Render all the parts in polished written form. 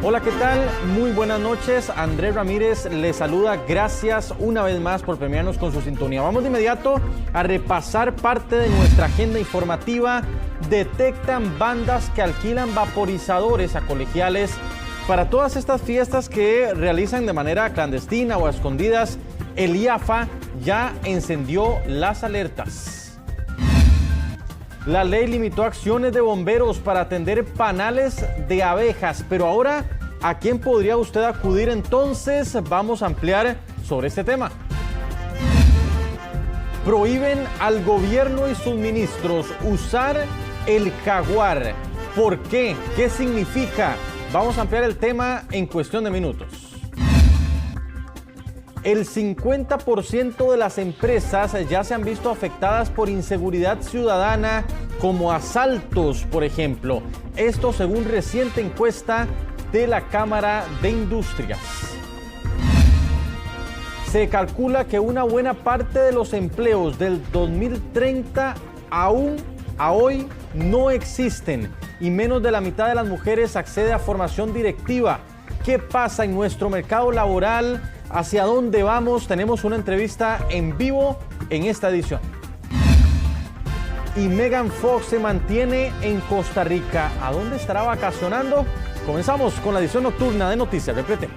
Hola, ¿qué tal? Muy buenas noches. Andrés Ramírez les saluda. Gracias una vez más por premiarnos con su sintonía. Vamos de inmediato a repasar parte de nuestra agenda informativa. Detectan bandas que alquilan vaporizadores a colegiales para todas estas fiestas que realizan de manera clandestina o a escondidas. El IAFA ya encendió las alertas. La ley limitó acciones de bomberos para atender panales de abejas, pero ahora, ¿a quién podría usted acudir entonces? Vamos a ampliar sobre este tema. Prohíben al gobierno y sus ministros usar el jaguar. ¿Por qué? ¿Qué significa? Vamos a ampliar el tema en cuestión de minutos. El 50% de las empresas ya se han visto afectadas por inseguridad ciudadana, como asaltos, por ejemplo. Esto según reciente encuesta de la Cámara de Industrias. Se calcula que una buena parte de los empleos del 2030 aún a hoy no existen y menos de la mitad de las mujeres accede a formación directiva. ¿Qué pasa en nuestro mercado laboral? ¿Hacia dónde vamos? Tenemos una entrevista en vivo en esta edición. Y Megan Fox se mantiene en Costa Rica. ¿A dónde estará vacacionando? Comenzamos con la edición nocturna de Noticias Replete.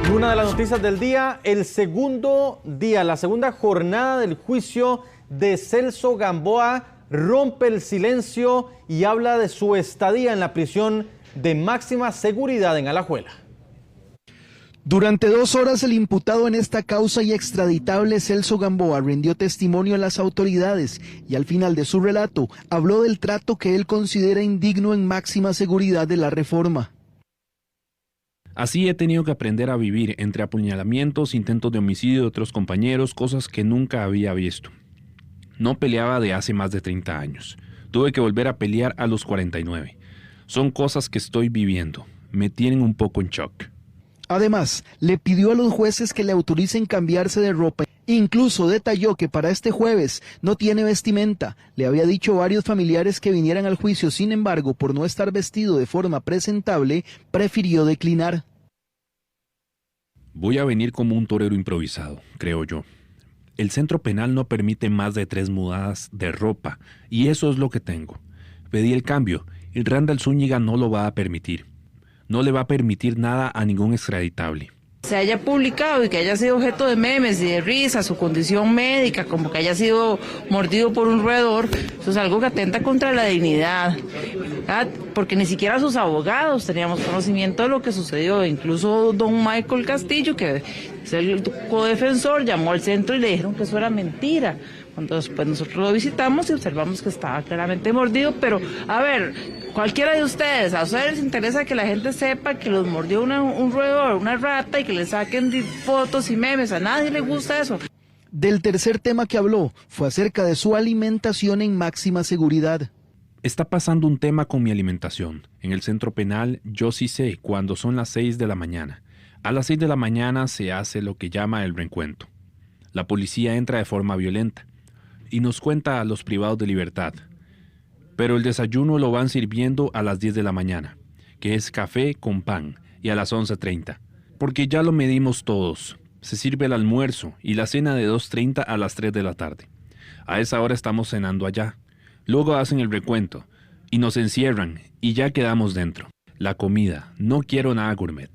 Y una de las noticias del día, el segundo día, la segunda jornada del juicio de Celso Gamboa rompe el silencio y habla de su estadía en la prisión de máxima seguridad en Alajuela. Durante 2 horas el imputado en esta causa y extraditable Celso Gamboa rindió testimonio a las autoridades y al final de su relato habló del trato que él considera indigno en máxima seguridad de la reforma. Así he tenido que aprender a vivir entre apuñalamientos, intentos de homicidio de otros compañeros, cosas que nunca había visto. No peleaba de hace más de 30 años. Tuve que volver a pelear a los 49. Son cosas que estoy viviendo. Me tienen un poco en shock. Además, le pidió a los jueces que le autoricen cambiarse de ropa. Incluso detalló que para este jueves no tiene vestimenta. Le había dicho a varios familiares que vinieran al juicio, sin embargo, por no estar vestido de forma presentable, prefirió declinar. Voy a venir como un torero improvisado, creo yo. El centro penal no permite más de 3 mudadas de ropa, y eso es lo que tengo. Pedí el cambio, y Randall Zúñiga no lo va a permitir. No le va a permitir nada a ningún extraditable. Se haya publicado y que haya sido objeto de memes y de risa, su condición médica, como que haya sido mordido por un roedor, eso es algo que atenta contra la dignidad, ¿verdad? Porque ni siquiera sus abogados teníamos conocimiento de lo que sucedió. Incluso don Michael Castillo, que es el codefensor, llamó al centro y le dijeron que eso era mentira. Cuando después nosotros lo visitamos y observamos que estaba claramente mordido, pero a ver, cualquiera de ustedes, a ustedes les interesa que la gente sepa que los mordió un roedor, una rata y que le saquen fotos y memes, a nadie le gusta eso. Del tercer tema que habló fue acerca de su alimentación en máxima seguridad. Está pasando un tema con mi alimentación. En el centro penal yo sí sé cuando son las 6 de la mañana. A las 6 de la mañana se hace lo que llama el reencuentro. La policía entra de forma violenta y nos cuenta a los privados de libertad. Pero el desayuno lo van sirviendo a las 10 de la mañana, que es café con pan, y a las 11:30. Porque ya lo medimos todos. Se sirve el almuerzo y la cena de 2:30 a las 3 de la tarde. A esa hora estamos cenando allá. Luego hacen el recuento y nos encierran y ya quedamos dentro. La comida, no quiero nada gourmet.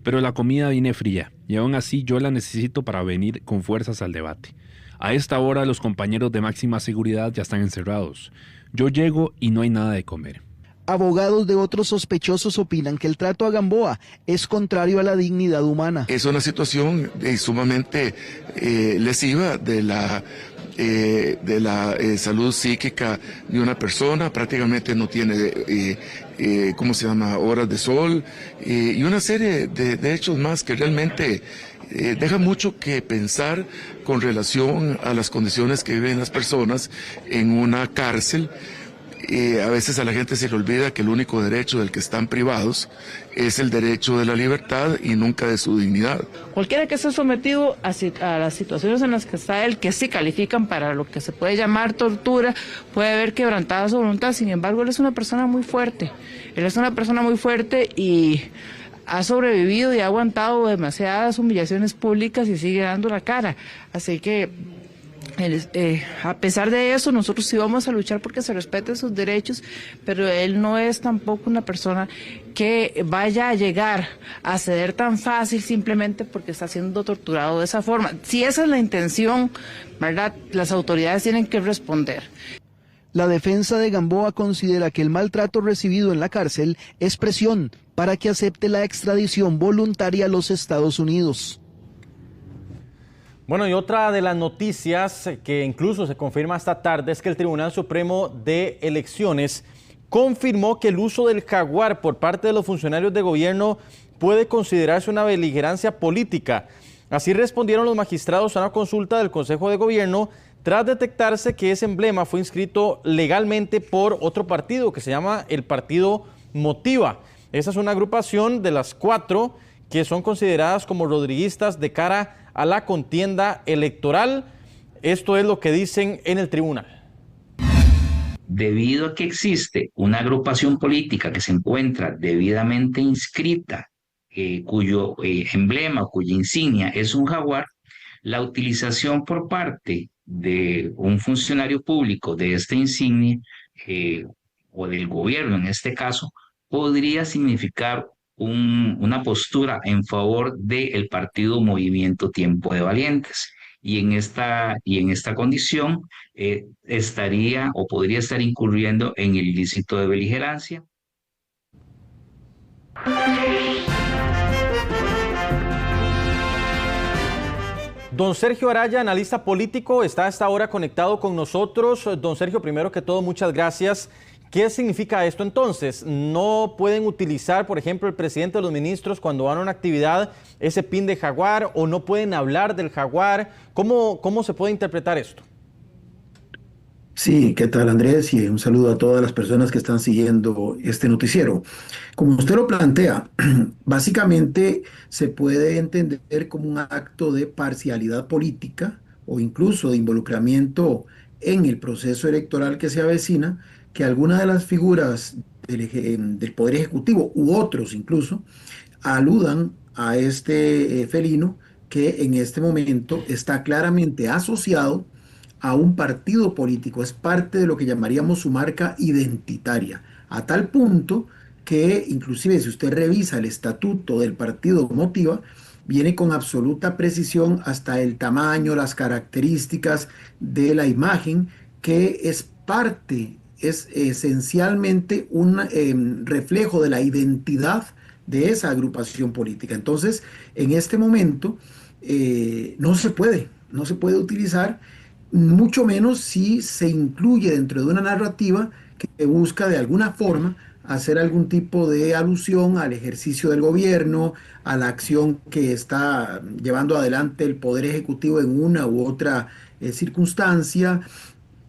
Pero la comida viene fría y aún así yo la necesito para venir con fuerzas al debate. A esta hora los compañeros de máxima seguridad ya están encerrados. Yo llego y no hay nada de comer. Abogados de otros sospechosos opinan que el trato a Gamboa es contrario a la dignidad humana. Es una situación sumamente lesiva de la salud psíquica de una persona. Prácticamente no tiene horas de sol y una serie de hechos más que realmente deja mucho que pensar con relación a las condiciones que viven las personas en una cárcel A veces a la gente se le olvida que el único derecho del que están privados es el derecho de la libertad y nunca de su dignidad. Cualquiera que esté sometido a las situaciones en las que está él, que sí califican para lo que se puede llamar tortura, puede haber quebrantada su voluntad. Sin embargo, él es una persona muy fuerte. Él es una persona muy fuerte y ha sobrevivido y ha aguantado demasiadas humillaciones públicas y sigue dando la cara. Así que a pesar de eso, nosotros sí vamos a luchar porque se respeten sus derechos, pero él no es tampoco una persona que vaya a llegar a ceder tan fácil simplemente porque está siendo torturado de esa forma. Si esa es la intención, ¿verdad?, las autoridades tienen que responder. La defensa de Gamboa considera que el maltrato recibido en la cárcel es presión para que acepte la extradición voluntaria a los Estados Unidos. Bueno, y otra de las noticias que incluso se confirma esta tarde es que el Tribunal Supremo de Elecciones confirmó que el uso del jaguar por parte de los funcionarios de gobierno puede considerarse una beligerancia política. Así respondieron los magistrados a una consulta del Consejo de Gobierno tras detectarse que ese emblema fue inscrito legalmente por otro partido que se llama el Partido Motiva. Esa es una agrupación de las 4 que son consideradas como rodriguistas de cara a la contienda electoral. Esto es lo que dicen en el tribunal. Debido a que existe una agrupación política que se encuentra debidamente inscrita, cuyo emblema, cuya insignia es un jaguar, la utilización por parte de un funcionario público de esta insignia, o del gobierno en este caso, podría significar una postura en favor del partido Movimiento Tiempo de Valientes. Y en esta condición estaría o podría estar incurriendo en el ilícito de beligerancia. Don Sergio Araya, analista político, está a esta hora conectado con nosotros. Don Sergio, primero que todo, muchas gracias. ¿Qué significa esto entonces? ¿No pueden utilizar, por ejemplo, el presidente o los ministros cuando van a una actividad ese pin de jaguar, o no pueden hablar del jaguar? ¿Cómo se puede interpretar esto? Sí, ¿qué tal, Andrés? Y un saludo a todas las personas que están siguiendo este noticiero. Como usted lo plantea, básicamente se puede entender como un acto de parcialidad política o incluso de involucramiento en el proceso electoral que se avecina, que alguna de las figuras del Poder Ejecutivo u otros incluso aludan a este felino que en este momento está claramente asociado a un partido político, es parte de lo que llamaríamos su marca identitaria, a tal punto que inclusive si usted revisa el estatuto del partido Motiva, viene con absoluta precisión hasta el tamaño, las características de la imagen, que es parte, es esencialmente un reflejo de la identidad de esa agrupación política. Entonces, en este momento no se puede utilizar, mucho menos si se incluye dentro de una narrativa que busca de alguna forma hacer algún tipo de alusión al ejercicio del gobierno, a la acción que está llevando adelante el Poder Ejecutivo en una u otra circunstancia,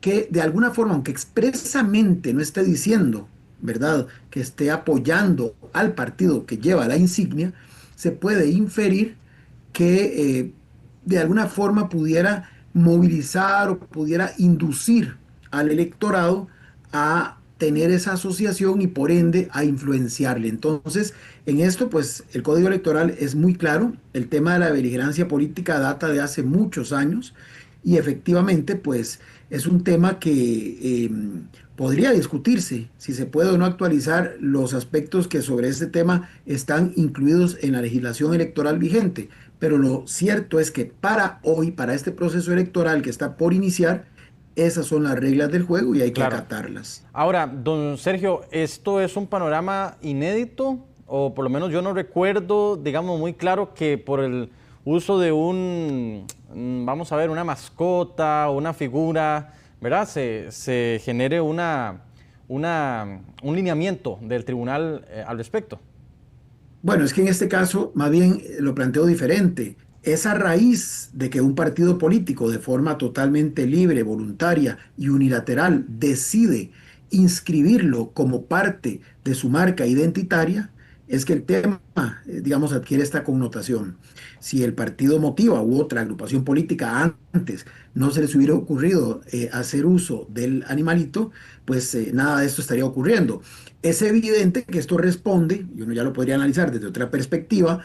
que de alguna forma, aunque expresamente no esté diciendo, ¿verdad?, que esté apoyando al partido que lleva la insignia, se puede inferir que de alguna forma pudiera movilizar o pudiera inducir al electorado a tener esa asociación y por ende a influenciarle. Entonces, en esto pues el Código Electoral es muy claro, el tema de la beligerancia política data de hace muchos años y efectivamente pues es un tema que podría discutirse si se puede o no actualizar los aspectos que sobre este tema están incluidos en la legislación electoral vigente. Pero lo cierto es que para hoy, para este proceso electoral que está por iniciar, esas son las reglas del juego y hay que acatarlas. Ahora, don Sergio, ¿esto es un panorama inédito? O por lo menos yo no recuerdo, digamos, muy claro que por el uso de vamos a ver, una mascota o una figura, ¿verdad?, se genere un lineamiento del tribunal al respecto. Bueno, es que en este caso más bien lo planteo diferente. Es a raíz de que un partido político de forma totalmente libre, voluntaria y unilateral decide inscribirlo como parte de su marca identitaria, es que el tema, digamos, adquiere esta connotación. Si el partido Motiva u otra agrupación política antes no se les hubiera ocurrido hacer uso del animalito, pues nada de esto estaría ocurriendo. Es evidente que esto responde, y uno ya lo podría analizar desde otra perspectiva,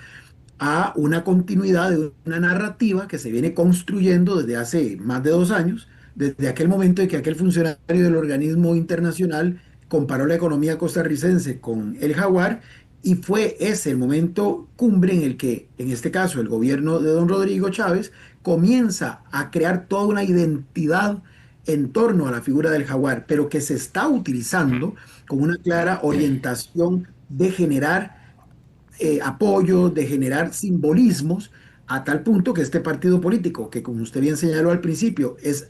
a una continuidad de una narrativa que se viene construyendo desde hace más de 2 años, desde aquel momento en que aquel funcionario del organismo internacional comparó la economía costarricense con el jaguar, y fue ese el momento cumbre en el que, en este caso, el gobierno de don Rodrigo Chávez comienza a crear toda una identidad en torno a la figura del jaguar, pero que se está utilizando con una clara orientación de generar apoyo, de generar simbolismos, a tal punto que este partido político, que como usted bien señaló al principio, es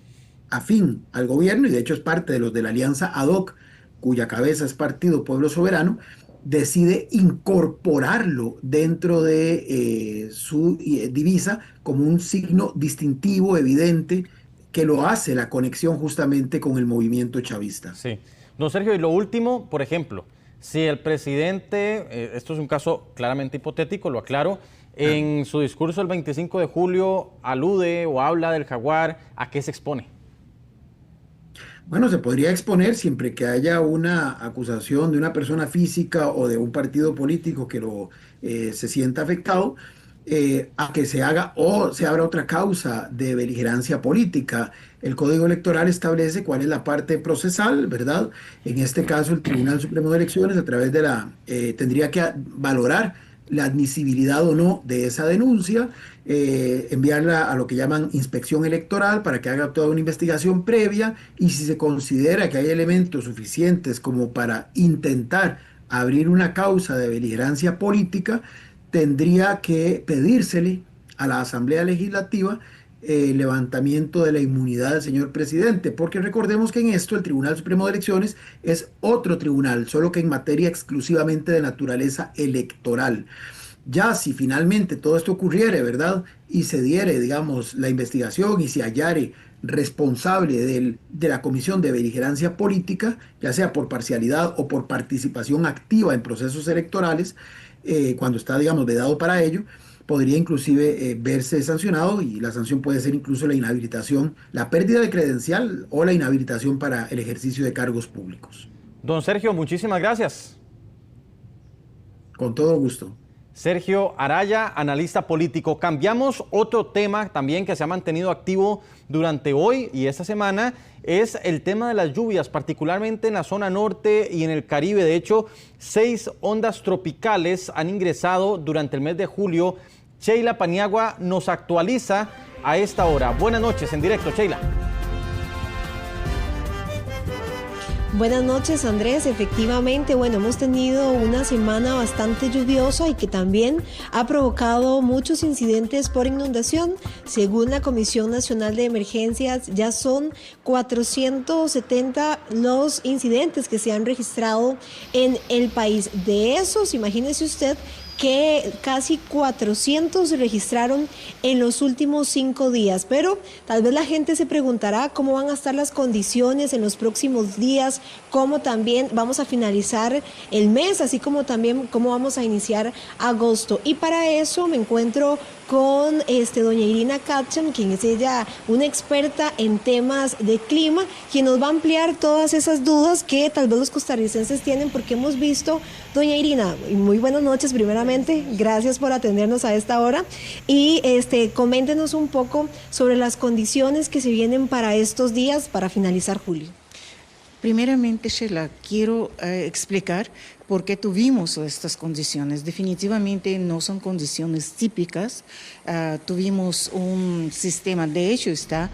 afín al gobierno y de hecho es parte de los de la alianza ad hoc, cuya cabeza es Partido Pueblo Soberano, decide incorporarlo dentro de su divisa como un signo distintivo, evidente, que lo hace la conexión justamente con el movimiento chavista. Sí. Don Sergio, y lo último, por ejemplo, si el presidente, esto es un caso claramente hipotético, lo aclaro, en su discurso el 25 de julio alude o habla del jaguar, ¿a qué se expone? Bueno, se podría exponer siempre que haya una acusación de una persona física o de un partido político que se sienta afectado, a que se haga o se abra otra causa de beligerancia política. El Código Electoral establece cuál es la parte procesal, ¿verdad? En este caso, el Tribunal Supremo de Elecciones, a través de tendría que valorar la admisibilidad o no de esa denuncia, enviarla a lo que llaman inspección electoral para que haga toda una investigación previa, y si se considera que hay elementos suficientes como para intentar abrir una causa de beligerancia política, tendría que pedírsele a la Asamblea Legislativa el levantamiento de la inmunidad del señor presidente, porque recordemos que en esto el Tribunal Supremo de Elecciones es otro tribunal, solo que en materia exclusivamente de naturaleza electoral. Ya si finalmente todo esto ocurriere, ¿verdad? Y se diere, digamos, la investigación y se hallare responsable de la Comisión de Beligerancia Política, ya sea por parcialidad o por participación activa en procesos electorales, cuando está, digamos, vedado para ello, podría inclusive verse sancionado, y la sanción puede ser incluso la inhabilitación, la pérdida de credencial o la inhabilitación para el ejercicio de cargos públicos. Don Sergio, muchísimas gracias. Con todo gusto. Sergio Araya, analista político. Cambiamos otro tema también que se ha mantenido activo durante hoy y esta semana, es el tema de las lluvias, particularmente en la zona norte y en el Caribe. De hecho, 6 ondas tropicales han ingresado durante el mes de julio. Sheila Paniagua nos actualiza a esta hora. Buenas noches, en directo, Sheila. Buenas noches, Andrés. Efectivamente, bueno, hemos tenido una semana bastante lluviosa y que también ha provocado muchos incidentes por inundación. Según la Comisión Nacional de Emergencias, ya son 470 los incidentes que se han registrado en el país. De esos, imagínese usted que casi 400 se registraron en los últimos 5 días. Pero tal vez la gente se preguntará cómo van a estar las condiciones en los próximos días, cómo también vamos a finalizar el mes, así como también cómo vamos a iniciar agosto. Y para eso me encuentro con doña Irina Katcham, quien es ella una experta en temas de clima, quien nos va a ampliar todas esas dudas que tal vez los costarricenses tienen, porque hemos visto, doña Irina, muy buenas noches primeramente, gracias por atendernos a esta hora, y coméntenos un poco sobre las condiciones que se vienen para estos días, para finalizar julio. Primeramente, Sheila, quiero explicar por qué tuvimos estas condiciones. Definitivamente no son condiciones típicas. Tuvimos un sistema, de hecho está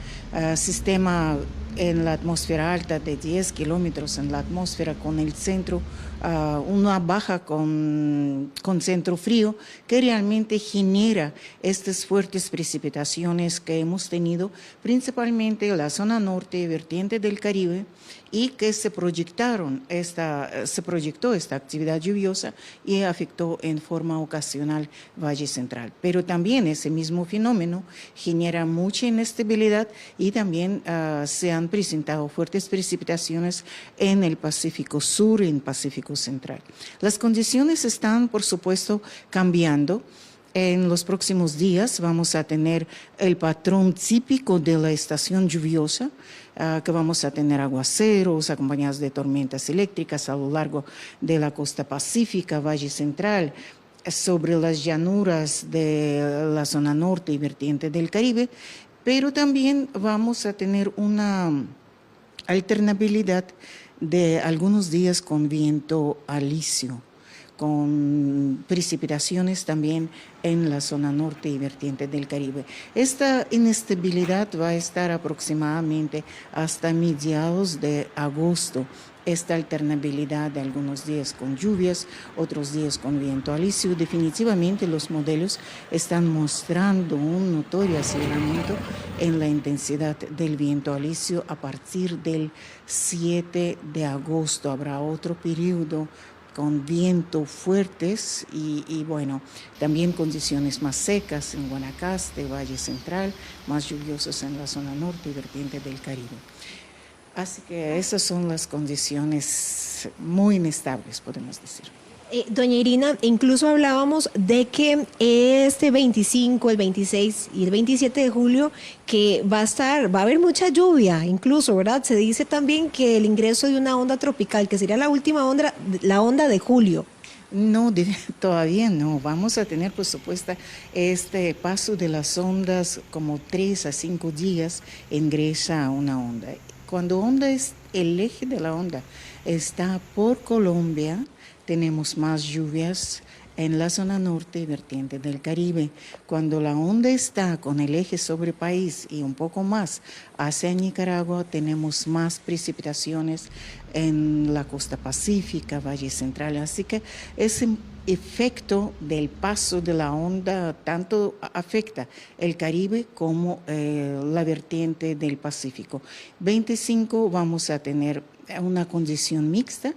sistema en la atmósfera alta de 10 kilómetros en la atmósfera, con el centro, una baja con centro frío, que realmente genera estas fuertes precipitaciones que hemos tenido, principalmente en la zona norte, vertiente del Caribe, y que se proyectó esta actividad lluviosa y afectó en forma ocasional Valle Central. Pero también ese mismo fenómeno genera mucha inestabilidad y también se han han presentado fuertes precipitaciones en el Pacífico Sur y en el Pacífico Central. Las condiciones están, por supuesto, cambiando. En los próximos días vamos a tener el patrón típico de la estación lluviosa, que vamos a tener aguaceros acompañados de tormentas eléctricas a lo largo de la costa pacífica, Valle Central, sobre las llanuras de la zona norte y vertiente del Caribe, pero también vamos a tener una alternabilidad de algunos días con viento alisio, con precipitaciones también en la zona norte y vertiente del Caribe. Esta inestabilidad va a estar aproximadamente hasta mediados de agosto. Esta alternabilidad de algunos días con lluvias, otros días con viento alisio. Definitivamente los modelos están mostrando un notorio aceleramiento en la intensidad del viento alisio a partir del 7 de agosto. Habrá otro periodo con vientos fuertes y bueno, también condiciones más secas en Guanacaste, Valle Central, más lluviosas en la zona norte y vertiente del Caribe. Así que esas son las condiciones muy inestables, podemos decir. Doña Irina, incluso hablábamos de que este 25, el 26 y el 27 de julio que va a haber mucha lluvia, incluso, ¿verdad? Se dice también que el ingreso de una onda tropical, que sería la última onda, la onda de julio. No, todavía no. Vamos a tener, por supuesto, este paso de las ondas como 3 a 5 días ingresa una onda. Cuando onda es el eje de la onda está por Colombia, tenemos más lluvias en la zona norte y vertiente del Caribe. Cuando la onda está con el eje sobre país y un poco más hacia Nicaragua, tenemos más precipitaciones en la costa pacífica, Valle Central. Así que ese efecto del paso de la onda tanto afecta el Caribe como la vertiente del Pacífico. 25 vamos a tener una condición mixta.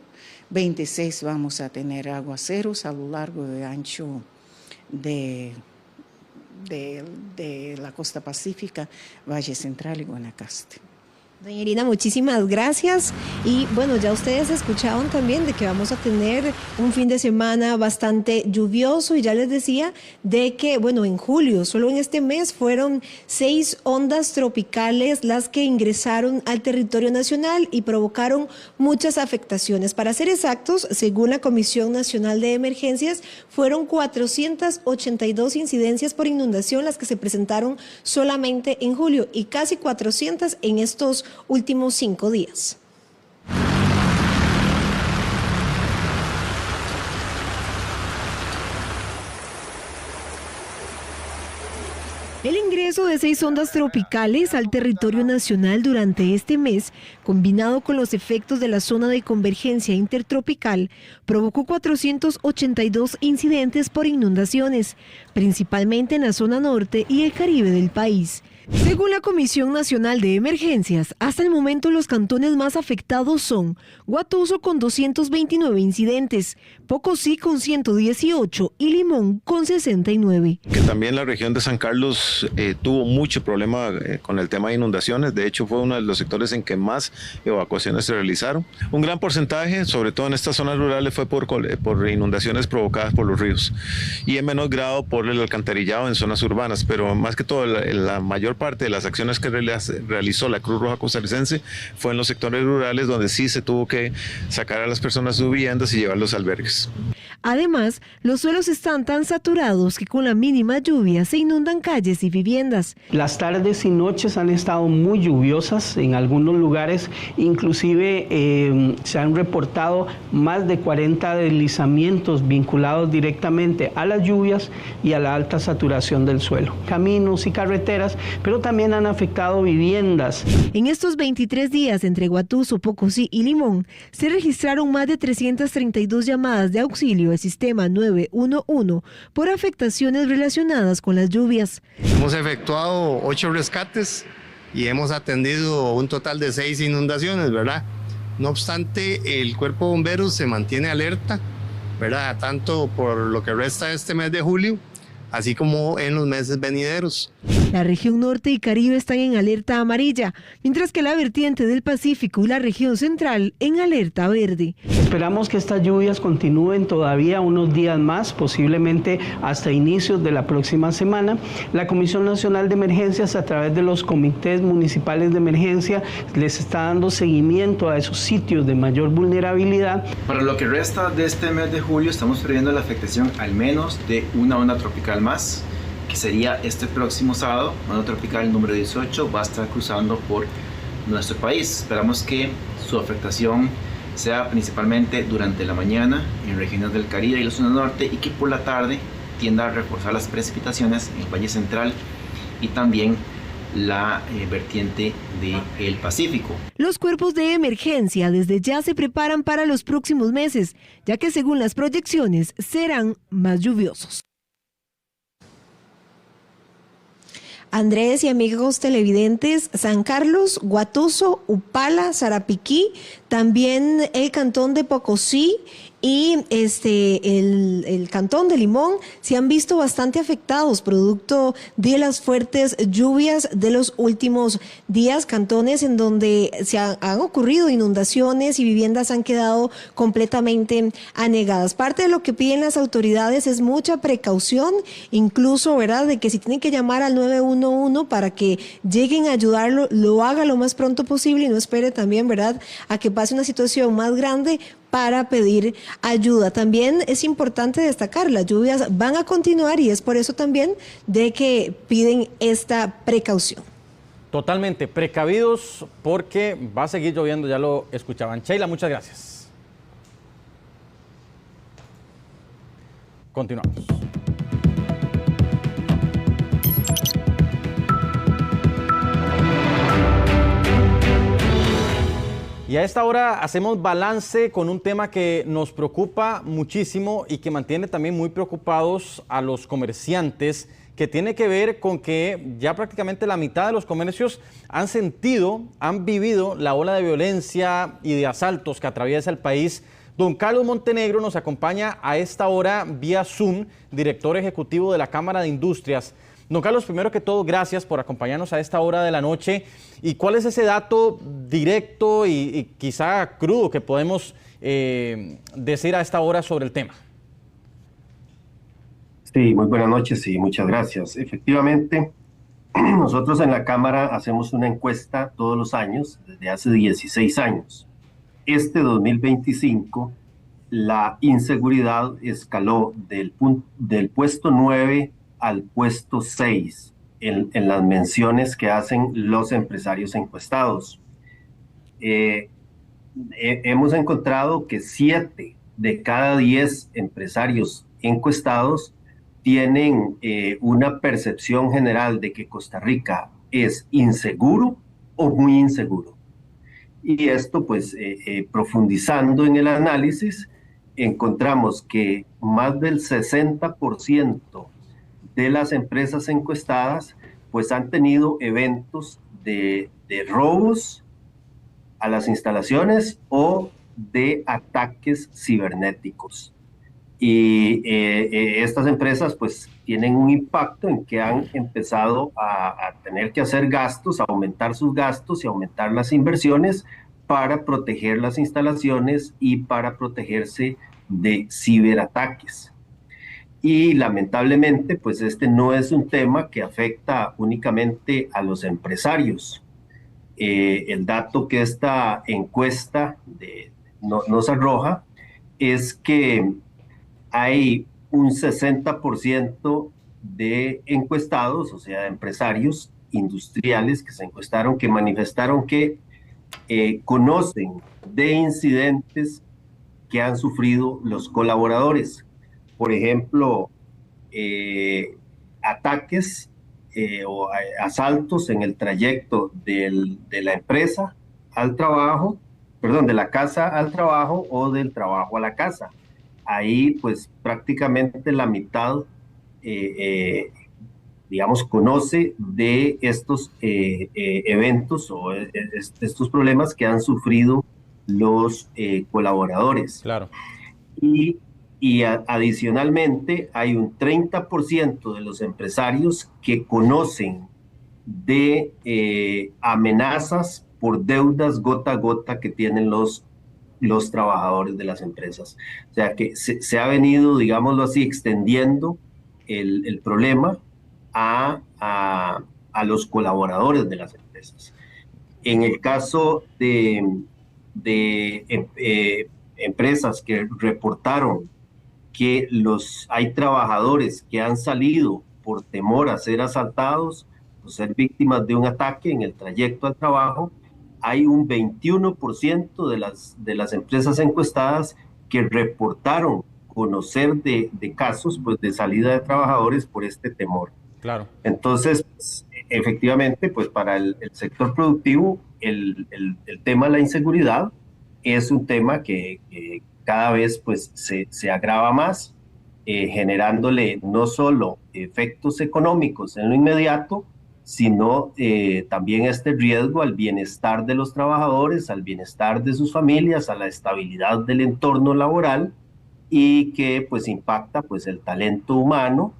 26 vamos a tener aguaceros a lo largo y ancho de la costa pacífica, Valle Central y Guanacaste. Doña Irina, muchísimas gracias. Y bueno, ya ustedes escuchaban también de que vamos a tener un fin de semana bastante lluvioso y ya les decía de que, bueno, en julio, solo en este mes fueron 6 ondas tropicales las que ingresaron al territorio nacional y provocaron muchas afectaciones. Para ser exactos, según la Comisión Nacional de Emergencias, fueron 482 incidencias por inundación las que se presentaron solamente en julio y casi 400 en estos últimos 5 días. El ingreso de 6 ondas tropicales al territorio nacional durante este mes, combinado con los efectos de la zona de convergencia intertropical, provocó 482 incidentes por inundaciones, principalmente en la zona norte y el Caribe del país. Según la Comisión Nacional de Emergencias, hasta el momento los cantones más afectados son Guatuso con 229 incidentes, Pocosí con 118 y Limón con 69. Que también la región de San Carlos tuvo mucho problema con el tema de inundaciones. De hecho, fue uno de los sectores en que más evacuaciones se realizaron. Un gran porcentaje, sobre todo en estas zonas rurales, fue por inundaciones provocadas por los ríos y en menor grado por el alcantarillado en zonas urbanas, pero más que todo la mayor parte de las acciones que realizó la Cruz Roja Costarricense fue en los sectores rurales donde sí se tuvo que sacar a las personas de sus viviendas y llevarlos a albergues. Además, los suelos están tan saturados que con la mínima lluvia se inundan calles y viviendas. Las tardes y noches han estado muy lluviosas en algunos lugares, inclusive se han reportado más de 40 deslizamientos vinculados directamente a las lluvias y a la alta saturación del suelo. Caminos y carreteras, pero también han afectado viviendas. En estos 23 días entre Guatuso, Pocosí y Limón se registraron más de 332 llamadas de auxilio al sistema 911 por afectaciones relacionadas con las lluvias. Hemos efectuado 8 rescates y hemos atendido un total de 6 inundaciones, ¿verdad? No obstante, el Cuerpo de Bomberos se mantiene alerta, ¿verdad? Tanto por lo que resta de este mes de julio, así como en los meses venideros. La región norte y Caribe están en alerta amarilla, mientras que la vertiente del Pacífico y la región central en alerta verde. Esperamos que estas lluvias continúen todavía unos días más, posiblemente hasta inicios de la próxima semana. La Comisión Nacional de Emergencias, a través de los comités municipales de emergencia, les está dando seguimiento a esos sitios de mayor vulnerabilidad. Para lo que resta de este mes de julio estamos previendo la afectación al menos de una onda tropical más, que sería este próximo sábado. Onda tropical número 18 va a estar cruzando por nuestro país. Esperamos que su afectación sea principalmente durante la mañana en regiones del Caribe y la zona norte, y que por la tarde tienda a reforzar las precipitaciones en el Valle Central y también la vertiente del Pacífico. Los cuerpos de emergencia desde ya se preparan para los próximos meses, ya que según las proyecciones serán más lluviosos. Andrés y amigos televidentes, San Carlos, Guatuso, Upala, Sarapiquí, también el cantón de Pocosí y el cantón de Limón se han visto bastante afectados producto de las fuertes lluvias de los últimos días, cantones en donde se han ocurrido inundaciones y viviendas han quedado completamente anegadas. Parte de lo que piden las autoridades es mucha precaución, incluso, ¿verdad?, de que si tienen que llamar al 911 para que lleguen a ayudarlo, lo haga lo más pronto posible y no espere también, ¿verdad?, a que pase una situación más grande para pedir ayuda. También es importante destacar, las lluvias van a continuar y es por eso también de que piden esta precaución. Totalmente precavidos porque va a seguir lloviendo, ya lo escuchaban. Sheila, muchas gracias. Continuamos. Y a esta hora hacemos balance con un tema que nos preocupa muchísimo y que mantiene también muy preocupados a los comerciantes, que tiene que ver con que ya prácticamente la mitad de los comercios han vivido la ola de violencia y de asaltos que atraviesa el país. Don Carlos Montenegro nos acompaña a esta hora vía Zoom, director ejecutivo de la Cámara de Industrias. Don Carlos, primero que todo, gracias por acompañarnos a esta hora de la noche. ¿Y cuál es ese dato directo y quizá crudo que podemos decir a esta hora sobre el tema? Sí, muy buenas noches y muchas gracias. Efectivamente, nosotros en la Cámara hacemos una encuesta todos los años, desde hace 16 años. Este 2025, la inseguridad escaló del puesto 9 al puesto 6 en las menciones que hacen los empresarios encuestados. Hemos encontrado que 7 de cada 10 empresarios encuestados tienen una percepción general de que Costa Rica es inseguro o muy inseguro. Y esto, pues, profundizando en el análisis, encontramos que más del 60% de las empresas encuestadas pues han tenido eventos de robos a las instalaciones o de ataques cibernéticos. Y estas empresas pues tienen un impacto en que han empezado a tener que hacer gastos, a aumentar sus gastos y aumentar las inversiones para proteger las instalaciones y para protegerse de ciberataques. Y lamentablemente, pues este no es un tema que afecta únicamente a los empresarios. El dato que esta encuesta nos arroja es que hay un 60% de encuestados, o sea, de empresarios industriales que se encuestaron, que manifestaron que conocen de incidentes que han sufrido los colaboradores. Por ejemplo, ataques o asaltos en el trayecto de la empresa al trabajo, perdón, de la casa al trabajo o del trabajo a la casa. Ahí pues prácticamente la mitad, digamos, conoce de estos eventos o estos problemas que han sufrido los colaboradores. Claro. Y adicionalmente hay un 30% de los empresarios que conocen de amenazas por deudas gota a gota que tienen los trabajadores de las empresas. O sea que se ha venido, digámoslo así, extendiendo el problema a los colaboradores de las empresas. En el caso de empresas que reportaron que hay trabajadores que han salido por temor a ser asaltados o ser víctimas de un ataque en el trayecto al trabajo, hay un 21% de las empresas encuestadas que reportaron conocer de casos pues, de salida de trabajadores por este temor. Claro. Entonces, efectivamente, pues para el sector productivo, el tema de la inseguridad es un tema que cada vez pues, se agrava más, generándole no solo efectos económicos en lo inmediato, sino también este riesgo al bienestar de los trabajadores, al bienestar de sus familias, a la estabilidad del entorno laboral y que pues impacta pues el talento humano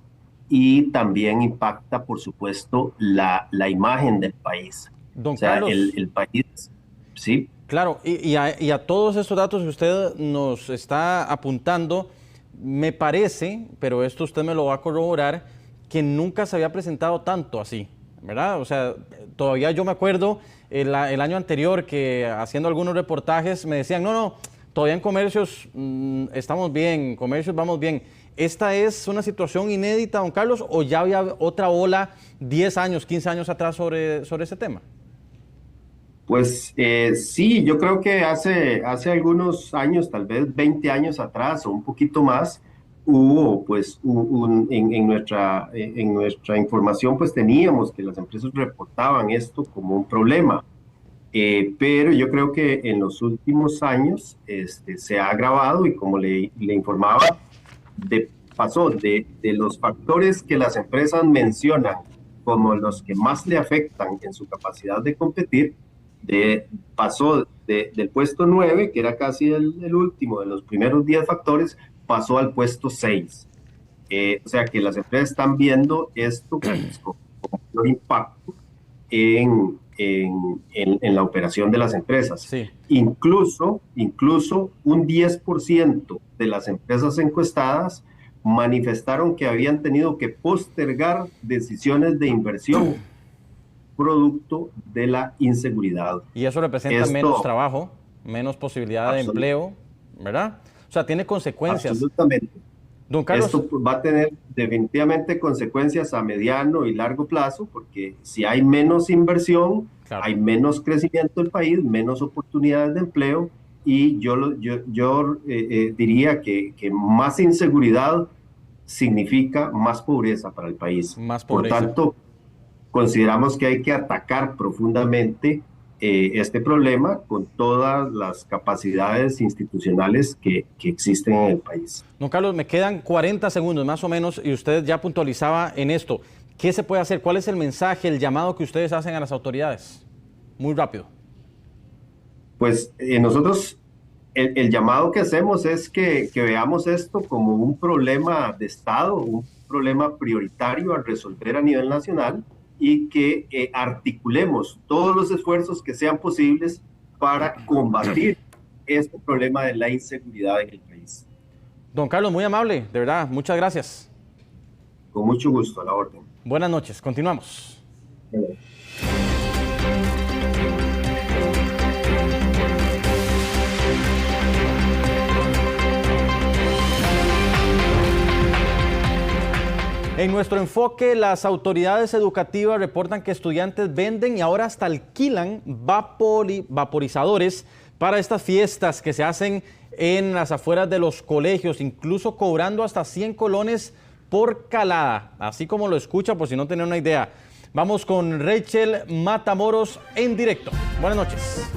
y también impacta por supuesto la imagen del país. Don Carlos, el país, sí. Claro, y a todos estos datos que usted nos está apuntando, me parece, pero esto usted me lo va a corroborar, que nunca se había presentado tanto así, ¿verdad? O sea, todavía yo me acuerdo el año anterior que haciendo algunos reportajes me decían, no, todavía en comercios estamos bien, comercios vamos bien. ¿Esta es una situación inédita, don Carlos, o ya había otra ola 10 años, 15 años atrás sobre ese tema? Pues sí, yo creo que hace algunos años, tal vez 20 años atrás o un poquito más, hubo pues en nuestra información pues teníamos que las empresas reportaban esto como un problema, pero yo creo que en los últimos años se ha agravado y como le informaba, pasó de los factores que las empresas mencionan como los que más le afectan en su capacidad de competir, pasó del puesto 9, que era casi el último de los primeros 10 factores, pasó al puesto 6. O sea que las empresas están viendo esto con mayor impacto en la operación de las empresas. Sí. Incluso un 10% de las empresas encuestadas manifestaron que habían tenido que postergar decisiones de inversión producto de la inseguridad. Y eso representa menos trabajo, menos posibilidad de empleo, ¿verdad? O sea, tiene consecuencias. Absolutamente. Don Carlos, esto va a tener definitivamente consecuencias a mediano y largo plazo, porque si hay menos inversión, claro, hay menos crecimiento del país, menos oportunidades de empleo, y yo diría que más inseguridad significa más pobreza para el país. Más pobreza. Por tanto, consideramos que hay que atacar profundamente este problema con todas las capacidades institucionales que existen en el país. Don Carlos, me quedan 40 segundos más o menos y usted ya puntualizaba en esto. ¿Qué se puede hacer? ¿Cuál es el mensaje, el llamado que ustedes hacen a las autoridades? Muy rápido. Pues nosotros el llamado que hacemos es que veamos esto como un problema de Estado, un problema prioritario a resolver a nivel nacional, y que articulemos todos los esfuerzos que sean posibles para combatir este problema de la inseguridad en el país. Don Carlos, muy amable, de verdad, muchas gracias. Con mucho gusto, a la orden. Buenas noches, continuamos. En nuestro enfoque, las autoridades educativas reportan que estudiantes venden y ahora hasta alquilan vaporizadores para estas fiestas que se hacen en las afueras de los colegios, incluso cobrando hasta 100 colones por calada, así como lo escucha por si no tiene una idea. Vamos con Rachel Matamoros en directo. Buenas noches.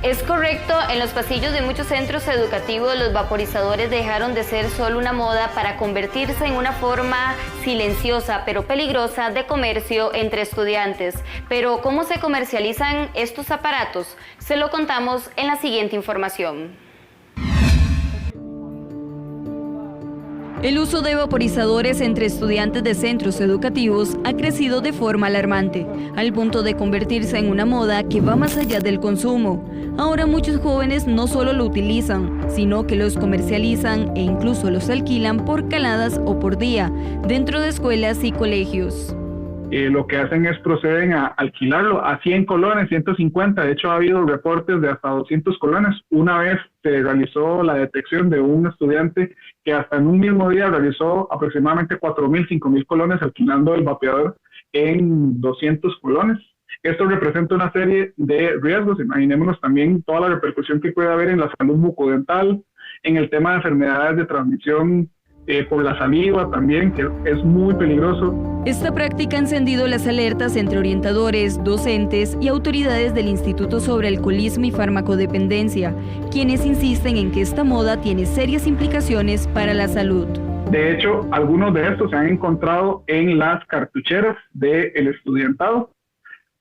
Es correcto, en los pasillos de muchos centros educativos los vaporizadores dejaron de ser solo una moda para convertirse en una forma silenciosa pero peligrosa de comercio entre estudiantes. Pero ¿cómo se comercializan estos aparatos? Se lo contamos en la siguiente información. El uso de vaporizadores entre estudiantes de centros educativos ha crecido de forma alarmante, al punto de convertirse en una moda que va más allá del consumo. Ahora muchos jóvenes no solo lo utilizan, sino que los comercializan e incluso los alquilan por caladas o por día, dentro de escuelas y colegios. Lo que hacen es proceden a alquilarlo a 100 colones, 150, de hecho ha habido reportes de hasta 200 colones. Una vez se realizó la detección de un estudiante que hasta en un mismo día realizó aproximadamente 4.000, 5.000 colones alquilando el vapeador en 200 colones. Esto representa una serie de riesgos, imaginémonos también toda la repercusión que puede haber en la salud bucodental, en el tema de enfermedades de transmisión por la saliva también, que es muy peligroso. Esta práctica ha encendido las alertas entre orientadores, docentes y autoridades del Instituto sobre Alcoholismo y Farmacodependencia, quienes insisten en que esta moda tiene serias implicaciones para la salud. De hecho, algunos de estos se han encontrado en las cartucheras del estudiantado.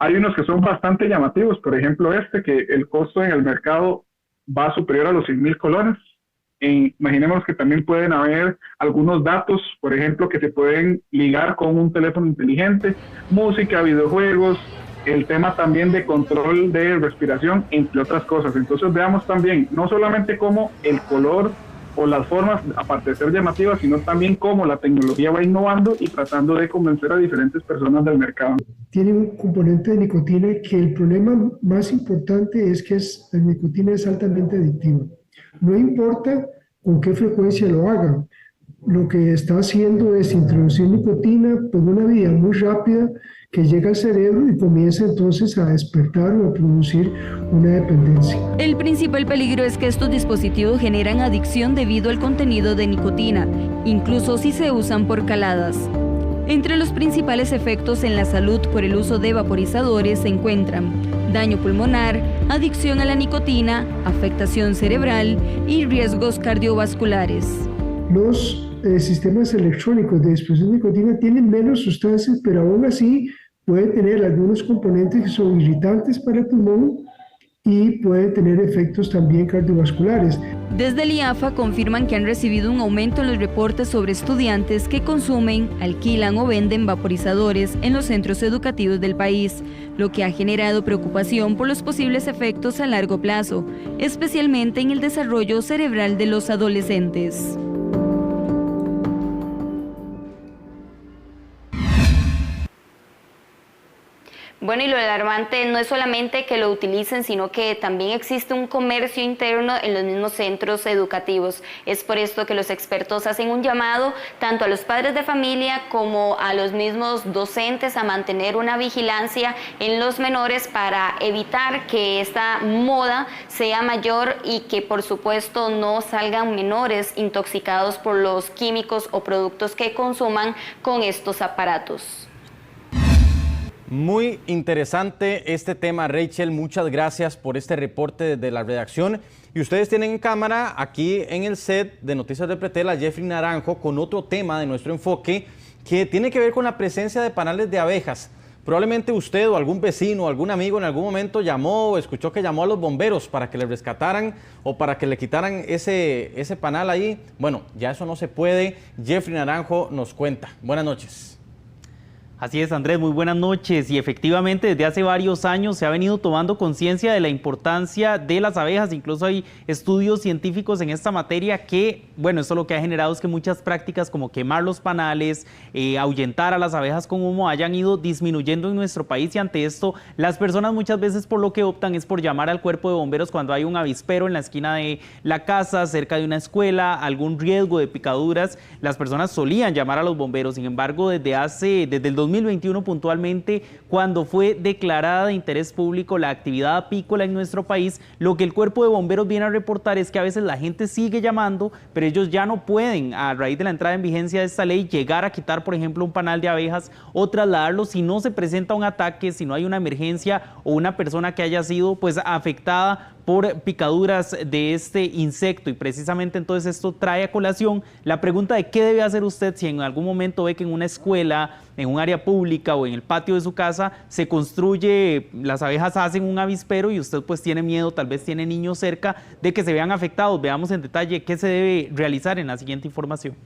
Hay unos que son bastante llamativos, por ejemplo que el costo en el mercado va superior a los 100.000 colones. Imaginemos que también pueden haber algunos datos, por ejemplo, que se pueden ligar con un teléfono inteligente, música, videojuegos, el tema también de control de respiración, entre otras cosas. Entonces veamos también, no solamente cómo el color o las formas, aparte de ser llamativas, sino también cómo la tecnología va innovando y tratando de convencer a diferentes personas del mercado. Tiene un componente de nicotina que el problema más importante es que la nicotina es altamente adictiva. No importa con qué frecuencia lo hagan, lo que está haciendo es introducir nicotina por una vía muy rápida que llega al cerebro y comienza entonces a despertar o a producir una dependencia. El principal peligro es que estos dispositivos generan adicción debido al contenido de nicotina, incluso si se usan por caladas. Entre los principales efectos en la salud por el uso de vaporizadores se encuentran daño pulmonar, adicción a la nicotina, afectación cerebral y riesgos cardiovasculares. Los sistemas electrónicos de disposición de nicotina tienen menos sustancias, pero aún así pueden tener algunos componentes que son irritantes para el pulmón y pueden tener efectos también cardiovasculares. Desde el IAFA confirman que han recibido un aumento en los reportes sobre estudiantes que consumen, alquilan o venden vaporizadores en los centros educativos del país, lo que ha generado preocupación por los posibles efectos a largo plazo, especialmente en el desarrollo cerebral de los adolescentes. Bueno, y lo alarmante no es solamente que lo utilicen, sino que también existe un comercio interno en los mismos centros educativos. Es por esto que los expertos hacen un llamado tanto a los padres de familia como a los mismos docentes a mantener una vigilancia en los menores para evitar que esta moda sea mayor y que por supuesto no salgan menores intoxicados por los químicos o productos que consuman con estos aparatos. Muy interesante este tema, Rachel. Muchas gracias por este reporte desde la redacción. Y ustedes tienen en cámara aquí en el set de Noticias de Pretel a Jeffrey Naranjo con otro tema de nuestro enfoque que tiene que ver con la presencia de panales de abejas. Probablemente usted o algún vecino o algún amigo en algún momento llamó o escuchó que llamó a los bomberos para que le rescataran o para que le quitaran ese panal ahí. Bueno, ya eso no se puede. Jeffrey Naranjo nos cuenta. Buenas noches. Así es, Andrés, muy buenas noches. Y efectivamente, desde hace varios años se ha venido tomando conciencia de la importancia de las abejas. Incluso hay estudios científicos en esta materia que, bueno, esto lo que ha generado es que muchas prácticas como quemar los panales, ahuyentar a las abejas con humo hayan ido disminuyendo en nuestro país. Y ante esto, las personas muchas veces por lo que optan es por llamar al cuerpo de bomberos cuando hay un avispero en la esquina de la casa, cerca de una escuela, algún riesgo de picaduras. Las personas solían llamar a los bomberos. Sin embargo, desde el 2021 puntualmente, cuando fue declarada de interés público la actividad apícola en nuestro país, lo que el cuerpo de bomberos viene a reportar es que a veces la gente sigue llamando, pero ellos ya no pueden, a raíz de la entrada en vigencia de esta ley, llegar a quitar, por ejemplo, un panal de abejas o trasladarlo si no se presenta un ataque, si no hay una emergencia o una persona que haya sido pues afectada por picaduras de este insecto. Y precisamente entonces esto trae a colación la pregunta de qué debe hacer usted si en algún momento ve que en una escuela, en un área pública o en el patio de su casa se construye, las abejas hacen un avispero y usted pues tiene miedo, tal vez tiene niños cerca, de que se vean afectados. Veamos en detalle qué se debe realizar en la siguiente información.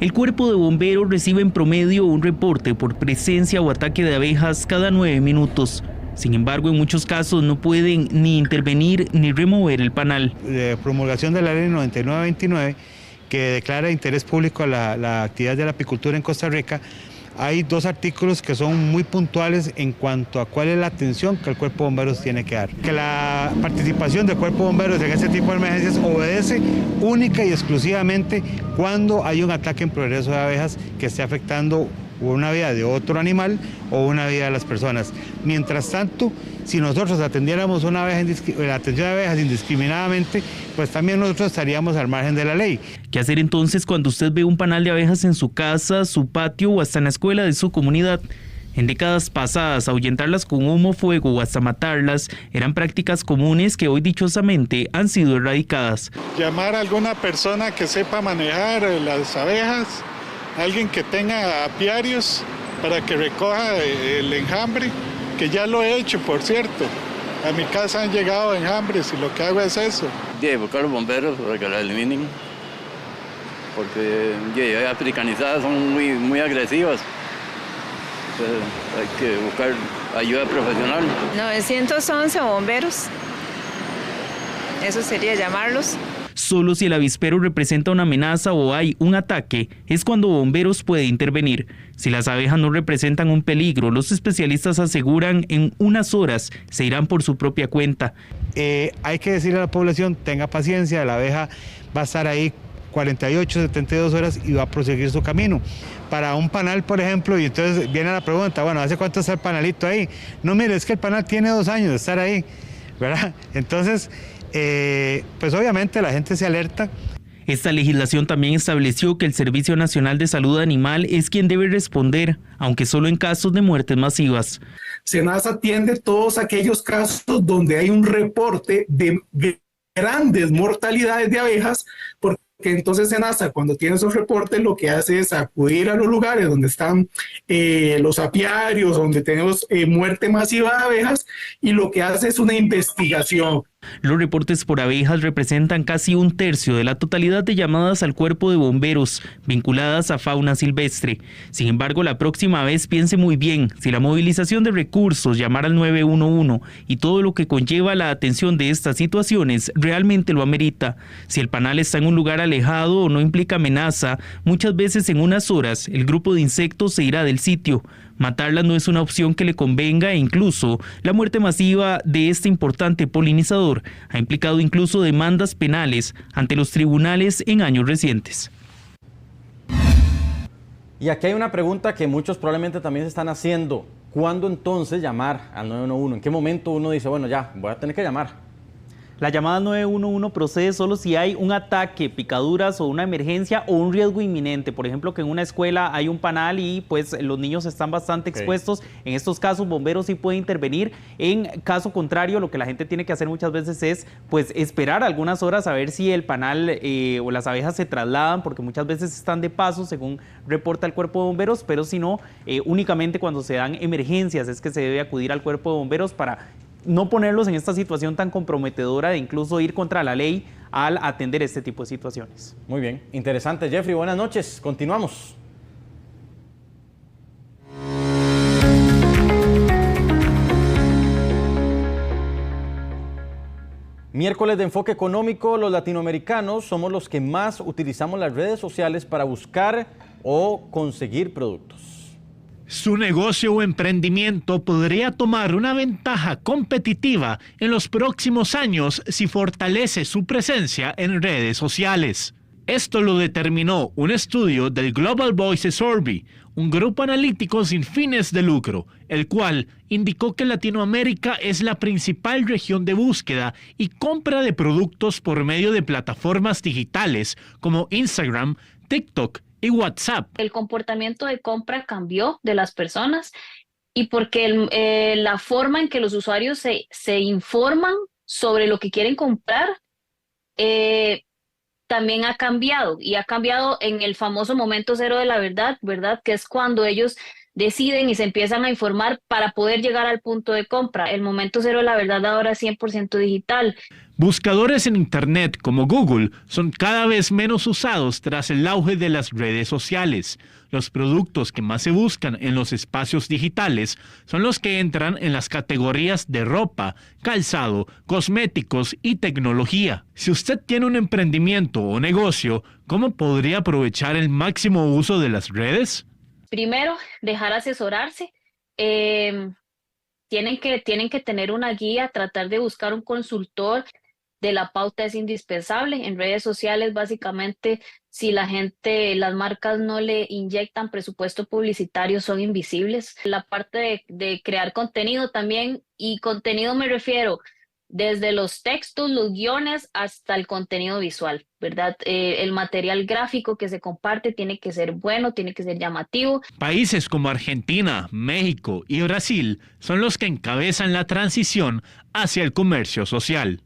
El cuerpo de bomberos recibe en promedio un reporte por presencia o ataque de abejas cada 9 minutos. Sin embargo, en muchos casos no pueden ni intervenir ni remover el panal. De promulgación de la ley 9929, que declara de interés público la actividad de la apicultura en Costa Rica, hay 2 artículos que son muy puntuales en cuanto a cuál es la atención que el Cuerpo de Bomberos tiene que dar. Que la participación del Cuerpo de Bomberos en este tipo de emergencias obedece única y exclusivamente cuando hay un ataque en progreso de abejas que esté afectando una vida de otro animal o una vida de las personas. Mientras tanto, si nosotros atendiéramos la atención de abejas indiscriminadamente, pues también nosotros estaríamos al margen de la ley. ¿Qué hacer entonces cuando usted ve un panal de abejas en su casa, su patio o hasta en la escuela de su comunidad? En décadas pasadas, ahuyentarlas con humo, fuego o hasta matarlas eran prácticas comunes que hoy dichosamente han sido erradicadas. Llamar a alguna persona que sepa manejar las abejas, alguien que tenga apiarios para que recoja el enjambre, que ya lo he hecho, por cierto. A mi casa han llegado enjambres y lo que hago es eso. De buscar a los bomberos para que la eliminen, porque ya africanizadas son muy agresivas. Entonces, hay que buscar ayuda profesional. 911 bomberos, eso sería llamarlos. Solo si el avispero representa una amenaza o hay un ataque, es cuando bomberos puede intervenir. Si las abejas no representan un peligro, los especialistas aseguran en unas horas se irán por su propia cuenta. Hay que decirle a la población, tenga paciencia, la abeja va a estar ahí 48, 72 horas y va a proseguir su camino. Para un panal, por ejemplo, y entonces viene la pregunta, bueno, ¿hace cuánto está el panalito ahí? No, mire, es que el panal tiene 2 años de estar ahí, ¿verdad? Entonces, pues obviamente la gente se alerta. Esta legislación también estableció que el Servicio Nacional de Salud Animal es quien debe responder, aunque solo en casos de muertes masivas. SENASA atiende todos aquellos casos donde hay un reporte de grandes mortalidades de abejas, porque entonces SENASA, cuando tiene esos reportes, lo que hace es acudir a los lugares donde están los apiarios, donde tenemos muerte masiva de abejas, y lo que hace es una investigación. Los reportes por abejas representan casi 1/3 de la totalidad de llamadas al cuerpo de bomberos vinculadas a fauna silvestre. Sin embargo, la próxima vez piense muy bien si la movilización de recursos, llamar al 911 y todo lo que conlleva la atención de estas situaciones realmente lo amerita. Si el panal está en un lugar alejado o no implica amenaza, muchas veces en unas horas el grupo de insectos se irá del sitio. Matarlas no es una opción que le convenga e incluso la muerte masiva de este importante polinizador ha implicado incluso demandas penales ante los tribunales en años recientes. Y aquí hay una pregunta que muchos probablemente también se están haciendo. ¿Cuándo entonces llamar al 911? ¿En qué momento uno dice, bueno, ya, voy a tener que llamar? La llamada 911 procede solo si hay un ataque, picaduras o una emergencia o un riesgo inminente. Por ejemplo, que en una escuela hay un panal y pues los niños están bastante expuestos. En estos casos, bomberos sí pueden intervenir. En caso contrario, lo que la gente tiene que hacer muchas veces es pues esperar algunas horas a ver si el panal o las abejas se trasladan, porque muchas veces están de paso, según reporta el cuerpo de bomberos, pero si no, únicamente cuando se dan emergencias es que se debe acudir al cuerpo de bomberos para no ponerlos en esta situación tan comprometedora de incluso ir contra la ley al atender este tipo de situaciones. Muy bien, interesante. Jeffrey, buenas noches. Continuamos. Miércoles de enfoque económico, los latinoamericanos somos los que más utilizamos las redes sociales para buscar o conseguir productos. Su negocio o emprendimiento podría tomar una ventaja competitiva en los próximos años si fortalece su presencia en redes sociales. Esto lo determinó un estudio del Global Voices Survey, un grupo analítico sin fines de lucro, el cual indicó que Latinoamérica es la principal región de búsqueda y compra de productos por medio de plataformas digitales como Instagram, TikTok y WhatsApp. El comportamiento de compra cambió de las personas y porque la forma en que los usuarios se informan sobre lo que quieren comprar también ha cambiado, y ha cambiado en el famoso momento cero de la verdad, que es cuando ellos deciden y se empiezan a informar para poder llegar al punto de compra. El momento cero de la verdad ahora es 100% digital. Buscadores en Internet como Google son cada vez menos usados tras el auge de las redes sociales. Los productos que más se buscan en los espacios digitales son los que entran en las categorías de ropa, calzado, cosméticos y tecnología. Si usted tiene un emprendimiento o negocio, ¿cómo podría aprovechar el máximo uso de las redes? Primero, dejar asesorarse. Tienen que tener una guía, tratar de buscar un consultor de la pauta es indispensable. En redes sociales, básicamente, si la gente, las marcas no le inyectan presupuesto publicitario, son invisibles. La parte de crear contenido también, y contenido me refiero desde los textos, los guiones, hasta el contenido visual, ¿verdad? El material gráfico que se comparte tiene que ser bueno, tiene que ser llamativo. Países como Argentina, México y Brasil son los que encabezan la transición hacia el comercio social.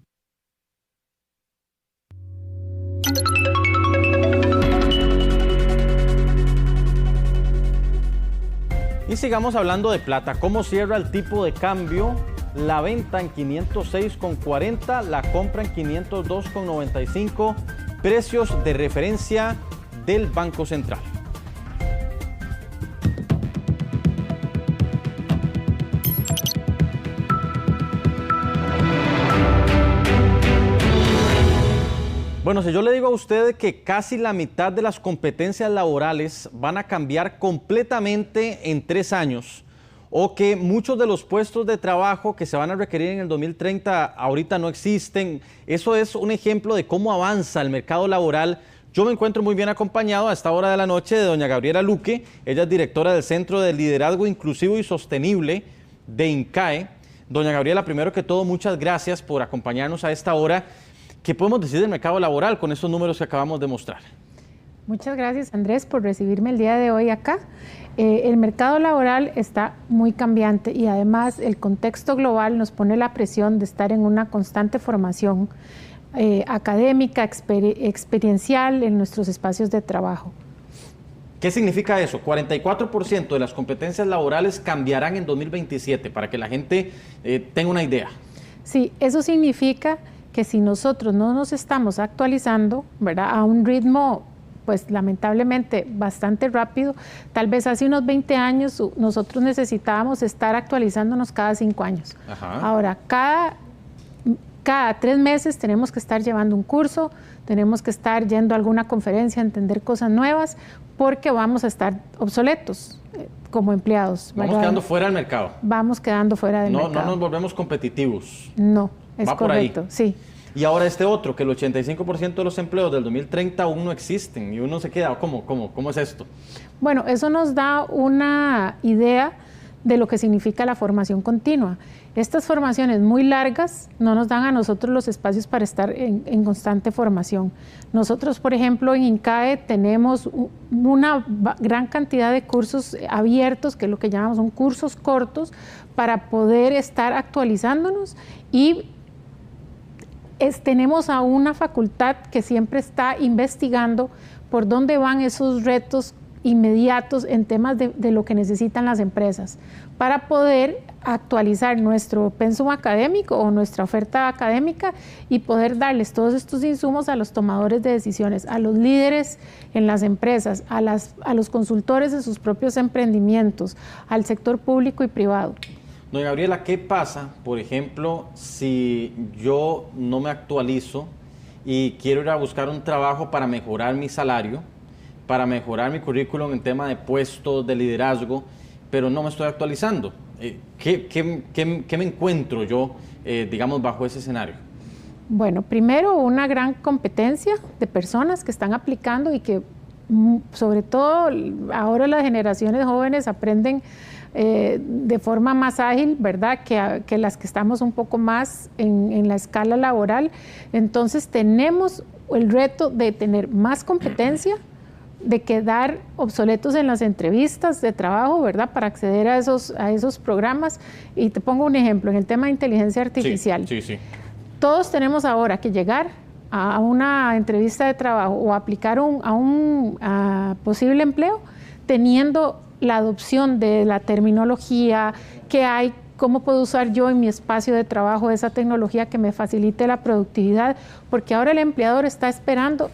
Y sigamos hablando de plata. ¿Cómo cierra el tipo de cambio? La venta en 506,40, la compra en 502,95, precios de referencia del Banco Central. Bueno, si yo le digo a usted que casi la mitad de las competencias laborales van a cambiar completamente en 3 años, o que muchos de los puestos de trabajo que se van a requerir en el 2030 ahorita no existen, eso es un ejemplo de cómo avanza el mercado laboral. Yo me encuentro muy bien acompañado a esta hora de la noche de doña Gabriela Luque. Ella es directora del Centro de Liderazgo Inclusivo y Sostenible de INCAE. Doña Gabriela, primero que todo, muchas gracias por acompañarnos a esta hora. ¿Qué podemos decir del mercado laboral con estos números que acabamos de mostrar? Muchas gracias, Andrés, por recibirme el día de hoy acá. El mercado laboral está muy cambiante y además el contexto global nos pone la presión de estar en una constante formación académica, experiencial en nuestros espacios de trabajo. ¿Qué significa eso? 44% de las competencias laborales cambiarán en 2027, para que la gente tenga una idea. Sí, eso significa que si nosotros no nos estamos actualizando, ¿verdad?, a un ritmo, pues lamentablemente bastante rápido, tal vez hace unos 20 años nosotros necesitábamos estar actualizándonos cada 5 años. Ajá. Ahora, cada 3 meses tenemos que estar llevando un curso, tenemos que estar yendo a alguna conferencia a entender cosas nuevas, porque vamos a estar obsoletos como empleados. Vamos quedando fuera del mercado. Vamos quedando fuera del mercado. No nos volvemos competitivos. No, es Va correcto, por ahí. sí. Y ahora este otro, que el 85% de los empleos del 2030 aún no existen y uno se queda, ¿cómo es esto? Bueno, eso nos da una idea de lo que significa la formación continua. Estas formaciones muy largas no nos dan a nosotros los espacios para estar en constante formación. Nosotros, por ejemplo, en INCAE tenemos una gran cantidad de cursos abiertos, que es lo que llamamos son cursos cortos, para poder estar actualizándonos, y tenemos a una facultad que siempre está investigando por dónde van esos retos inmediatos en temas de lo que necesitan las empresas, para poder actualizar nuestro pensum académico o nuestra oferta académica y poder darles todos estos insumos a los tomadores de decisiones, a los líderes en las empresas, a los consultores de sus propios emprendimientos, al sector público y privado. Doña Gabriela, ¿qué pasa, por ejemplo, si yo no me actualizo y quiero ir a buscar un trabajo para mejorar mi salario, para mejorar mi currículum en tema de puestos de liderazgo, pero no me estoy actualizando? ¿Qué me encuentro yo, digamos, bajo ese escenario? Bueno, primero, una gran competencia de personas que están aplicando y que, sobre todo, ahora las generaciones jóvenes aprenden de forma más ágil, ¿verdad?, que las que estamos un poco más en la escala laboral. Entonces, tenemos el reto de tener más competencia, de quedar obsoletos en las entrevistas de trabajo, ¿verdad?, para acceder a esos programas. Y te pongo un ejemplo, en el tema de inteligencia artificial. Sí. Todos tenemos ahora que llegar a una entrevista de trabajo o aplicar a un posible empleo teniendo la adopción de la terminología que hay, cómo puedo usar yo en mi espacio de trabajo esa tecnología que me facilite la productividad, porque ahora el empleador está esperando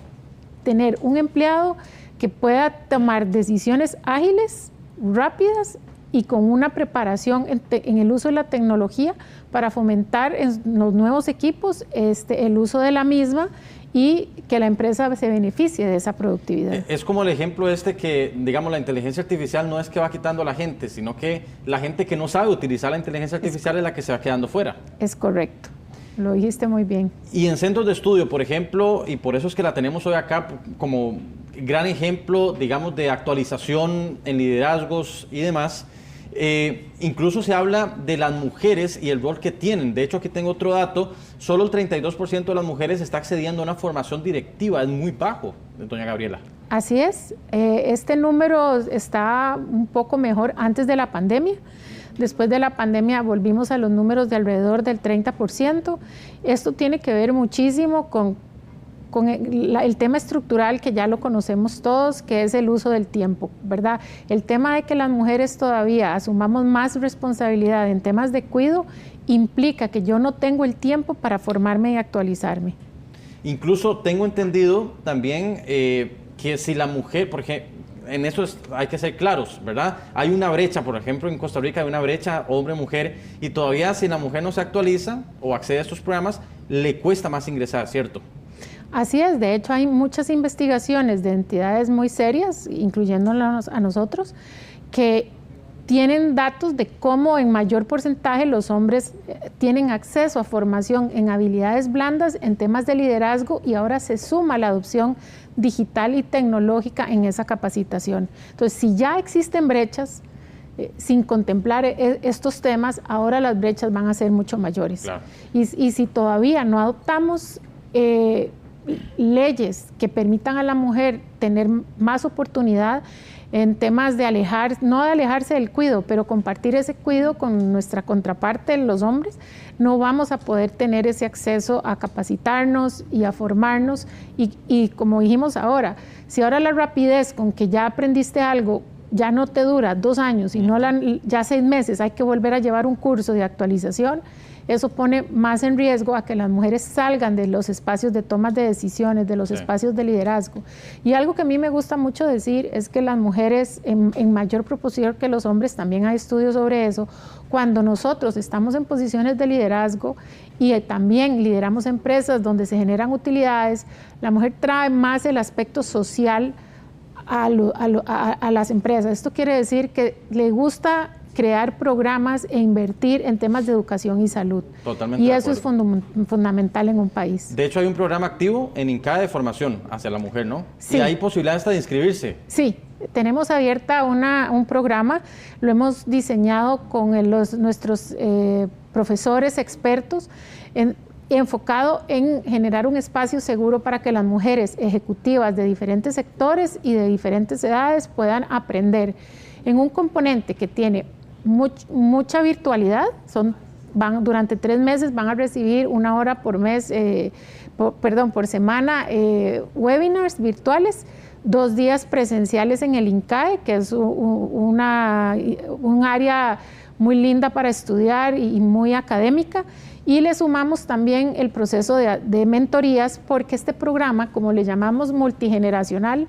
tener un empleado que pueda tomar decisiones ágiles, rápidas y con una preparación en el uso de la tecnología para fomentar en los nuevos equipos el uso de la misma y que la empresa se beneficie de esa productividad. Es como el ejemplo que, digamos, la inteligencia artificial no es que va quitando a la gente, sino que la gente que no sabe utilizar la inteligencia artificial es la que se va quedando fuera. Es correcto, lo dijiste muy bien. Y en centros de estudio, por ejemplo, y por eso es que la tenemos hoy acá como gran ejemplo, digamos, de actualización en liderazgos y demás, incluso se habla de las mujeres y el rol que tienen. De hecho, aquí tengo otro dato, solo el 32% de las mujeres está accediendo a una formación directiva, es muy bajo, doña Gabriela. Así es, este número está un poco mejor antes de la pandemia. Después de la pandemia volvimos a los números de alrededor del 30%. Esto tiene que ver muchísimo con el tema estructural que ya lo conocemos todos, que es el uso del tiempo, ¿verdad? El tema de que las mujeres todavía asumamos más responsabilidad en temas de cuidado implica que yo no tengo el tiempo para formarme y actualizarme. Incluso tengo entendido también que si la mujer, porque en eso hay que ser claros, ¿verdad? Hay una brecha, por ejemplo, en Costa Rica hay una brecha hombre-mujer y todavía si la mujer no se actualiza o accede a estos programas, le cuesta más ingresar, ¿cierto? Así es, de hecho hay muchas investigaciones de entidades muy serias, incluyéndonos a nosotros, que tienen datos de cómo en mayor porcentaje los hombres tienen acceso a formación en habilidades blandas, en temas de liderazgo, y ahora se suma la adopción digital y tecnológica en esa capacitación. Entonces, si ya existen brechas, sin contemplar estos temas, ahora las brechas van a ser mucho mayores. Claro. Y si todavía no adoptamos leyes que permitan a la mujer tener más oportunidad en temas de no de alejarse del cuidado, pero compartir ese cuidado con nuestra contraparte, los hombres, no vamos a poder tener ese acceso a capacitarnos y a formarnos. Y como dijimos ahora, si ahora la rapidez con que ya aprendiste algo ya no te dura 2 años, sino ya 6 meses hay que volver a llevar un curso de actualización, eso pone más en riesgo a que las mujeres salgan de los espacios de toma de decisiones, de los espacios de liderazgo. Y algo que a mí me gusta mucho decir es que las mujeres, en mayor proporción que los hombres, también hay estudios sobre eso, cuando nosotros estamos en posiciones de liderazgo y también lideramos empresas donde se generan utilidades, la mujer trae más el aspecto social a las empresas. Esto quiere decir que le gusta crear programas e invertir en temas de educación y salud. Totalmente. Y eso es fundamental en un país. De hecho, hay un programa activo en INCAE de formación hacia la mujer, ¿no? Sí. Y hay posibilidad hasta de inscribirse. Sí, tenemos abierta un programa, lo hemos diseñado con nuestros profesores expertos, enfocado en generar un espacio seguro para que las mujeres ejecutivas de diferentes sectores y de diferentes edades puedan aprender en un componente que tiene mucha virtualidad. Durante 3 meses van a recibir 1 hora por mes, por semana, webinars virtuales, 2 días presenciales en el INCAE, que es un área muy linda para estudiar y muy académica. Y le sumamos también el proceso de mentorías, porque este programa, como le llamamos multigeneracional,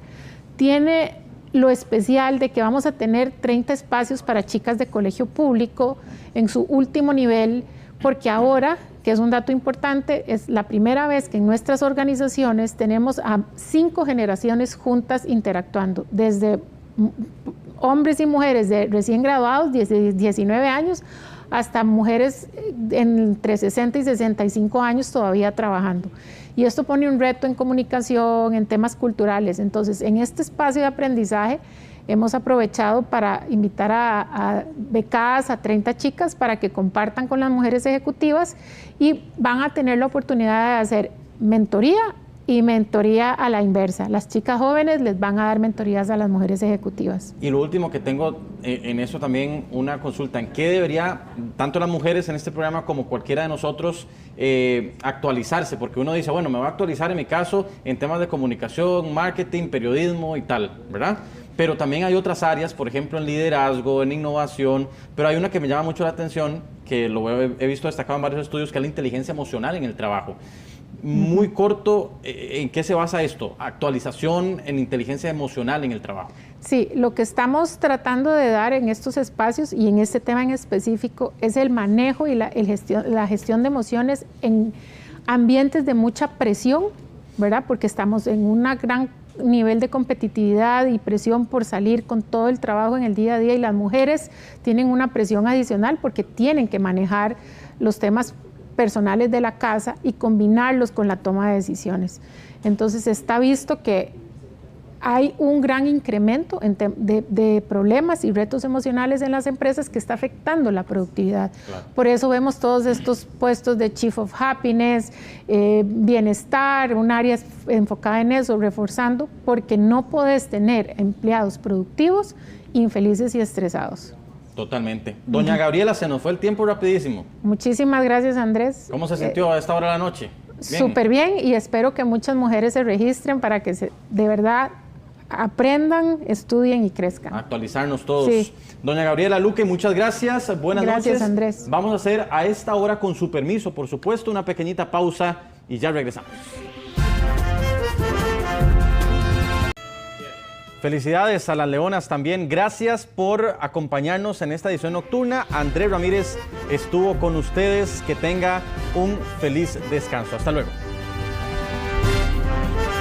tiene lo especial de que vamos a tener 30 espacios para chicas de colegio público en su último nivel, porque ahora, que es un dato importante, es la primera vez que en nuestras organizaciones tenemos a 5 generaciones juntas interactuando, desde hombres y mujeres de recién graduados, 19 años, hasta mujeres entre 60 y 65 años todavía trabajando. Y esto pone un reto en comunicación, en temas culturales. Entonces, en este espacio de aprendizaje hemos aprovechado para invitar a becadas a 30 chicas para que compartan con las mujeres ejecutivas y van a tener la oportunidad de hacer mentoría y mentoría a la inversa. Las chicas jóvenes les van a dar mentorías a las mujeres ejecutivas. Y lo último que tengo en eso también una consulta, ¿en qué debería tanto las mujeres en este programa como cualquiera de nosotros actualizarse? Porque uno dice, bueno, me voy a actualizar en mi caso en temas de comunicación, marketing, periodismo y tal, ¿verdad? pero también hay otras áreas, por ejemplo en liderazgo, en innovación, pero hay una que me llama mucho la atención, que lo he visto destacado en varios estudios, que es la inteligencia emocional en el trabajo. Muy corto, ¿en qué se basa esto? Actualización en inteligencia emocional en el trabajo. Sí, lo que estamos tratando de dar en estos espacios y en este tema en específico es el manejo y la gestión de emociones en ambientes de mucha presión, ¿verdad? Porque estamos en un gran nivel de competitividad y presión por salir con todo el trabajo en el día a día, y las mujeres tienen una presión adicional porque tienen que manejar los temas personales de la casa y combinarlos con la toma de decisiones. Entonces está visto que hay un gran incremento de problemas y retos emocionales en las empresas que está afectando la productividad. Claro. Por eso vemos todos estos puestos de Chief of Happiness, bienestar, un área enfocada en eso, reforzando, porque no puedes tener empleados productivos, infelices y estresados. Totalmente. Doña Gabriela, se nos fue el tiempo rapidísimo. Muchísimas gracias, Andrés. ¿Cómo se sintió a esta hora de la noche? Súper bien, y espero que muchas mujeres se registren para que de verdad aprendan, estudien y crezcan. Actualizarnos todos. Sí. Doña Gabriela Luque, muchas gracias. Buenas noches. Gracias, Andrés. Vamos a hacer a esta hora, con su permiso, por supuesto, una pequeñita pausa y ya regresamos. Felicidades a las leonas también. Gracias por acompañarnos en esta edición nocturna. Andrés Ramírez estuvo con ustedes. Que tenga un feliz descanso. Hasta luego.